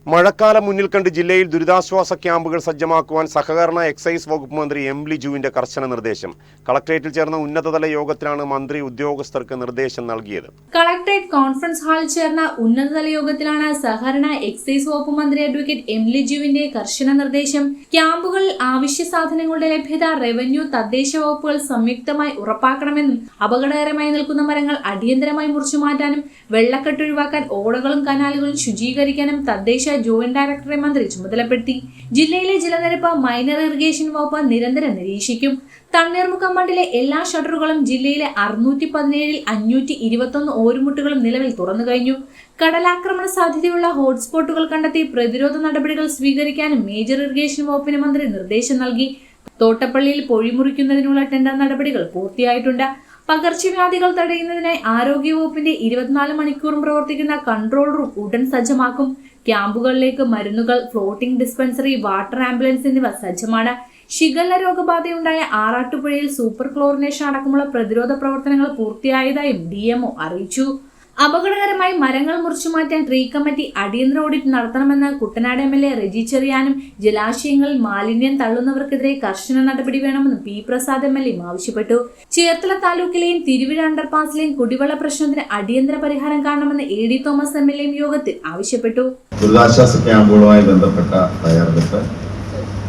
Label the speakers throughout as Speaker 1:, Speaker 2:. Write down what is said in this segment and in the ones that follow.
Speaker 1: മഴക്കാലം മുന്നിൽ കണ്ട് ജില്ലയിൽ ദുരിതാശ്വാസ ക്യാമ്പുകൾ സജ്ജമാക്കുവാൻ സഹകരണ എക്സൈസ് വകുപ്പ് മന്ത്രി എം ലിജുവിന്റെ കർശന നിർദ്ദേശം. കളക്ടറേറ്റിൽ ചേർന്ന ഉന്നതതല യോഗത്തിലാണ് മന്ത്രി ഉദ്യോഗസ്ഥർക്ക് നിർദ്ദേശം നൽകിയത്.
Speaker 2: കളക്ടറേറ്റ് കോൺഫറൻസ് ഹാളിൽ ചേർന്ന ഉന്നതതല യോഗത്തിലാണ് സഹകരണ എക്സൈസ് വകുപ്പ് മന്ത്രി അഡ്വക്കേറ്റ് എം ലിജുവിന്റെ കർശന നിർദ്ദേശം. ക്യാമ്പുകളിൽ ആവശ്യ സാധനങ്ങളുടെ ലഭ്യത റവന്യൂ, തദ്ദേശ വകുപ്പുകൾ സംയുക്തമായി ഉറപ്പാക്കണമെന്നും അപകടകരമായി നിൽക്കുന്ന മരങ്ങൾ അടിയന്തരമായി മുറിച്ചുമാറ്റാനും വെള്ളക്കെട്ട് ഒഴിവാക്കാൻ ഓടകളും കനാലുകളും ശുചീകരിക്കാനും തദ്ദേശ ജോയിന്റ് ഡയറക്ടറെ മന്ത്രി ചുമതലപ്പെടുത്തി. ജില്ലയിലെ ജലനിരപ്പ് മൈനർ ഇറിഗേഷൻ വകുപ്പ് നിരന്തരം നിരീക്ഷിക്കും. തണ്ണീർമുക്കം ബണ്ടിലെ എല്ലാ ഷട്ടറുകളും ജില്ലയിലെ 617-ൽ 521 ഓരുമുട്ടുകളും നിലവിൽ തുറന്നു കഴിഞ്ഞു. കടലാക്രമണ സാധ്യതയുള്ള ഹോട്ട്സ്പോട്ടുകൾ കണ്ടെത്തി പ്രതിരോധ നടപടികൾ സ്വീകരിക്കാനും മേജർ ഇറിഗേഷൻ വകുപ്പിന് മന്ത്രി നിർദ്ദേശം നൽകി. തോട്ടപ്പള്ളിയിൽ പൊഴിമുറിക്കുന്നതിനുള്ള ടെൻഡർ നടപടികൾ പൂർത്തിയായിട്ടുണ്ട്. പകർച്ചവ്യാധികൾ തടയുന്നതിനായി ആരോഗ്യവകുപ്പിന്റെ 24 മണിക്കൂറും പ്രവർത്തിക്കുന്ന കൺട്രോൾ റൂം ഉടൻ സജ്ജമാക്കും. ക്യാമ്പുകളിലേക്ക് മരുന്നുകൾ, ഫ്ലോട്ടിംഗ് ഡിസ്പെൻസറി, വാട്ടർ ആംബുലൻസ് എന്നിവ സജ്ജമാണ്. ഷിഗല്ല രോഗബാധയുണ്ടായ ആറാട്ടുപുഴയിൽ സൂപ്പർ ക്ലോറിനേഷൻ അടക്കമുള്ള പ്രതിരോധ പ്രവർത്തനങ്ങൾ പൂർത്തിയായതായും DMO അറിയിച്ചു. അപകടകരമായി മരങ്ങൾ മുറിച്ചുമാറ്റാൻ ട്രീ കമ്മിറ്റി അടിയന്തര ഓഡിറ്റ് നടത്തണമെന്ന് കുട്ടനാട് MLA റെജി ചെറിയാനും ജലാശയങ്ങളിൽ മാലിന്യം തള്ളുന്നവർക്കെതിരെ കർശന നടപടി വേണമെന്ന് P. പ്രസാദ് MLA ആവശ്യപ്പെട്ടു. ചേർത്തല താലൂക്കിലെയും തിരുവിഴ അണ്ടർപാസിലെയും കുടിവെള്ള പ്രശ്നത്തിന് അടിയന്തര പരിഹാരം കാണണമെന്ന് AD തോമസ് MLA യോഗത്തിൽ ആവശ്യപ്പെട്ടു.
Speaker 3: ദുരിതാശ്വാസ ക്യാമ്പുകളുമായി ബന്ധപ്പെട്ട തയ്യാറെടുപ്പ്,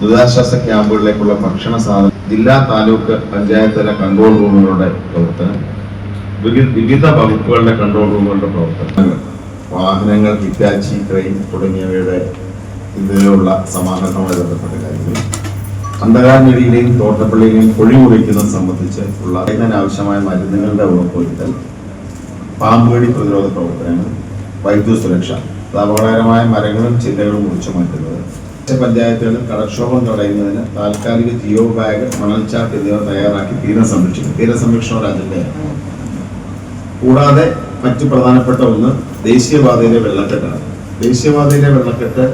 Speaker 3: ദുരിതാശ്വാസ ക്യാമ്പുകളിലേക്കുള്ള ഭക്ഷണ സാധനം, ജില്ലാ താലൂക്ക് പഞ്ചായത്ത് തല കൺട്രോൾ റൂമുകളുടെ പ്രവർത്തനം, വിവിധ വകുപ്പുകളുടെ കൺട്രോൾ റൂമുകളുടെ പ്രവർത്തനങ്ങൾ, വാഹനങ്ങൾ, ഹിറ്റാച്ചി, ട്രെയിൻ തുടങ്ങിയവയുടെ ഇതിലുള്ള സമാഹരണവുമായി ബന്ധപ്പെട്ട കാര്യങ്ങൾ, അന്ധകാരനടിയിലെയും തോട്ടപ്പള്ളിയിലെയും പൊഴിമുറിക്കുന്നത് സംബന്ധിച്ച് ഉള്ള അതിനാവശ്യമായ മരുന്നുകളുടെ ഉറപ്പുവരുത്തൽ, പാമ്പുകടി പ്രതിരോധ പ്രവർത്തനങ്ങൾ, വൈദ്യുത സുരക്ഷ, അപകടകരമായ മരങ്ങളും ചില്ലകളും മുറിച്ചു മാറ്റുന്നത്, പഞ്ചായത്തുകളിൽ കടക്ഷോഭം തടയുന്നതിന് താൽക്കാലിക ജിയോ ബാഗ്, മണൽച്ചാർട്ട് എന്നിവ തയ്യാറാക്കി തീരസംരക്ഷണ രാജ്യത്തെയാണ്. കൂടാതെ മറ്റു പ്രധാനപ്പെട്ട ഒന്ന് ദേശീയപാതയിലെ വെള്ളക്കെട്ടാണ്. ദേശീയപാതയിലെ വെള്ളക്കെട്ട്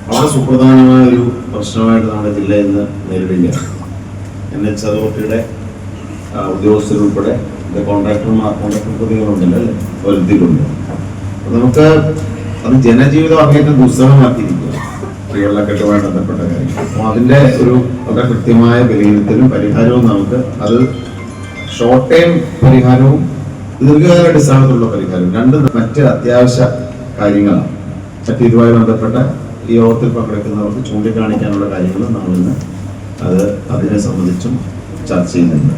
Speaker 3: വളരെ സുപ്രധാനമായ ഒരു പ്രശ്നമായിട്ട് നമ്മുടെ ജില്ല ഇന്ന് നേരിടുകയാണ്. NH അതോറിറ്റിയുടെ ഉദ്യോഗസ്ഥരുൾപ്പെടെ കോൺട്രാക്ടർ പ്രതികളുണ്ടല്ലോ അല്ലേ, വരുത്തിയിട്ടുണ്ട്. നമുക്ക് അത് ജനജീവിതം അങ്ങേറ്റം ദുസ്സഹമാക്കിയിരിക്കുക വെള്ളക്കെട്ടുമായി ബന്ധപ്പെട്ട കാര്യം. അപ്പോൾ അതിൻ്റെ ഒരു വളരെ കൃത്യമായ വിലയിരുത്തലും പരിഹാരവും നമുക്ക് അത് ഷോർട്ട് ടൈം പരിഹാരവും ദീർഘകാല അടിസ്ഥാനത്തിലുള്ള പരിഹാരം രണ്ടും മറ്റ് അത്യാവശ്യ കാര്യങ്ങളാണ്. മറ്റ് ഇതുമായി ബന്ധപ്പെട്ട ഈ യോഗത്തിൽ പങ്കെടുക്കുന്നവർക്ക് ചൂണ്ടിക്കാണിക്കാനുള്ള കാര്യങ്ങളും നമ്മളിന്ന് അതിനെ സംബന്ധിച്ചും ചർച്ച ചെയ്യുന്നുണ്ട്.